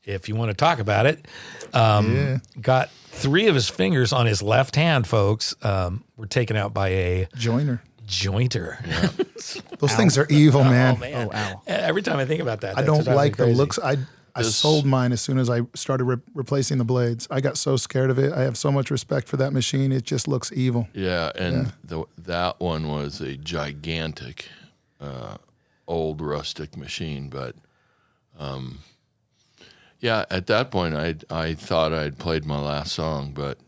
if you want to talk about it. Got 3 of his fingers on his left hand, folks. Were taken out by a Joiner. jointer. Yeah. Those things are evil, man. Oh, man. Oh, ow. Every time I think about that, I don't like the crazy. looks. I sold mine as soon as I started replacing the blades. I got so scared of it. I have so much respect for that machine. It just looks evil. Yeah, and that one was a gigantic, old rustic machine. But, yeah, at that point, I thought I'd played my last song. But,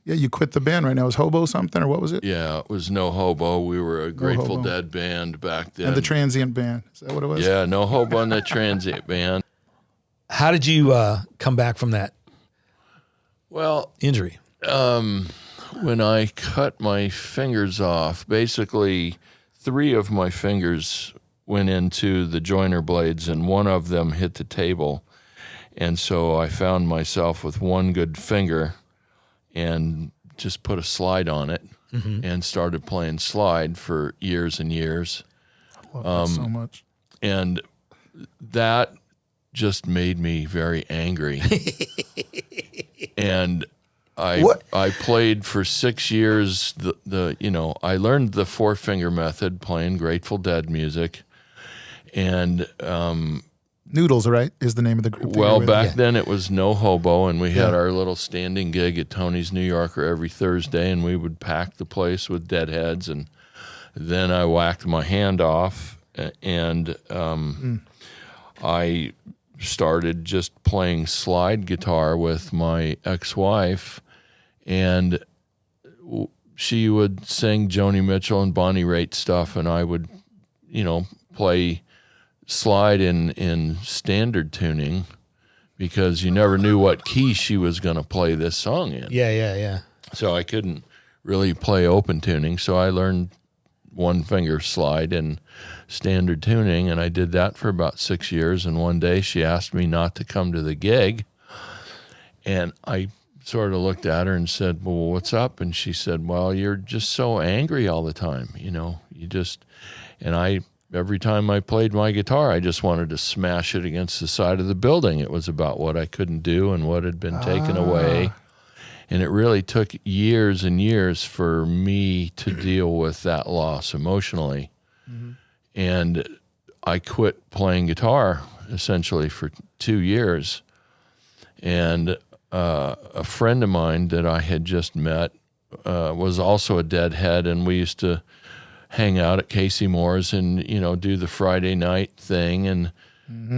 Yeah, you quit the band right now. Is Hobo something, or what was it? yeah, it was No Hobo. We were a Grateful Hobo. Dead band back then. And the Transient Band. Is that what it was? Yeah, No Hobo and the Transient Band. How did you come back from that Well, injury? when I cut my fingers off, basically 3 of my fingers went into the joiner blades and one of them hit the table. And so I found myself with one good finger and just put a slide on it and started playing slide for years and years. I love that so much. And that just made me very angry. And I played for 6 years. I learned the 4-finger method playing Grateful Dead music, and Noodles, right? Is the name of the group. well, back then it was No Hobo, and we had our little standing gig at Tony's New Yorker every Thursday, and we would pack the place with Deadheads, and then I whacked my hand off, and I started just playing slide guitar with my ex-wife, and she would sing Joni Mitchell and Bonnie Raitt stuff, and I would, play slide in standard tuning because you never knew what key she was going to play this song in. Yeah. So I couldn't really play open tuning, so I learned 1-finger slide and standard tuning, and I did that for about 6 years. And one day she asked me not to come to the gig, and I sort of looked at her and said, well, what's up? And she said, well, you're just so angry all the time, every time I played my guitar, I just wanted to smash it against the side of the building. It was about what I couldn't do and what had been taken away. And it really took years and years for me to deal with that loss emotionally. Mm-hmm. And I quit playing guitar essentially for 2 years. And a friend of mine that I had just met was also a Deadhead, and we used to hang out at Casey Moore's and, do the Friday night thing. And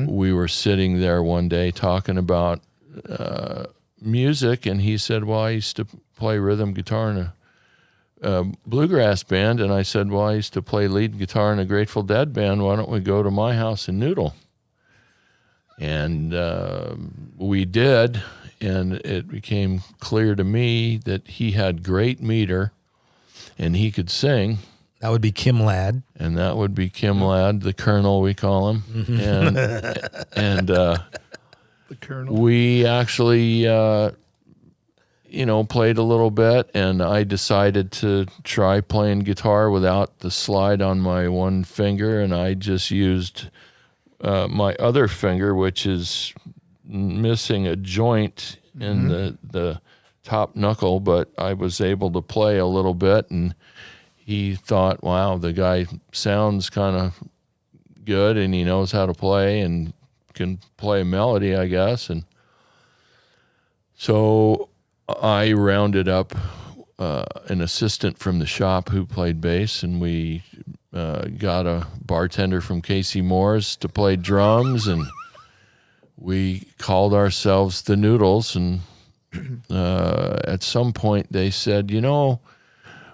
we were sitting there one day talking about music, and he said, well, I used to play rhythm guitar in a bluegrass band. And I said, well, I used to play lead guitar in a Grateful Dead band. Why don't we go to my house and noodle? And we did, and it became clear to me that he had great meter and he could sing. That would be Kim Ladd. And that would be Kim Ladd, the Colonel, we call him. And The Colonel. we actually, played a little bit, and I decided to try playing guitar without the slide on my one finger, and I just used my other finger, which is missing a joint in the top knuckle, but I was able to play a little bit, and he thought, wow, the guy sounds kind of good and he knows how to play and can play a melody, I guess. And so I rounded up an assistant from the shop who played bass, and we got a bartender from Casey Moore's to play drums, and we called ourselves the Noodles. And at some point they said,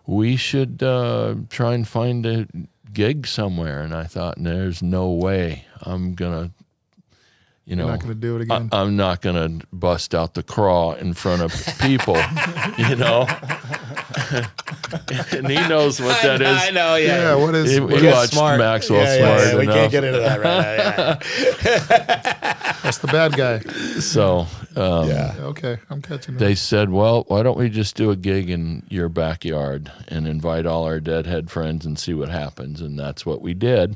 we should try and find a gig somewhere. And I thought, there's no way I'm going to, You're not going to do it again. I'm not going to bust out the craw in front of people, And he knows what that is. I know, yeah. Yeah, what is... He watched Smart. Maxwell Yeah, Smart we enough. can't get into that right now. That's the bad guy. So Okay, I'm catching that. they said, well, why don't we just do a gig in your backyard and invite all our Deadhead friends and see what happens? And that's what we did.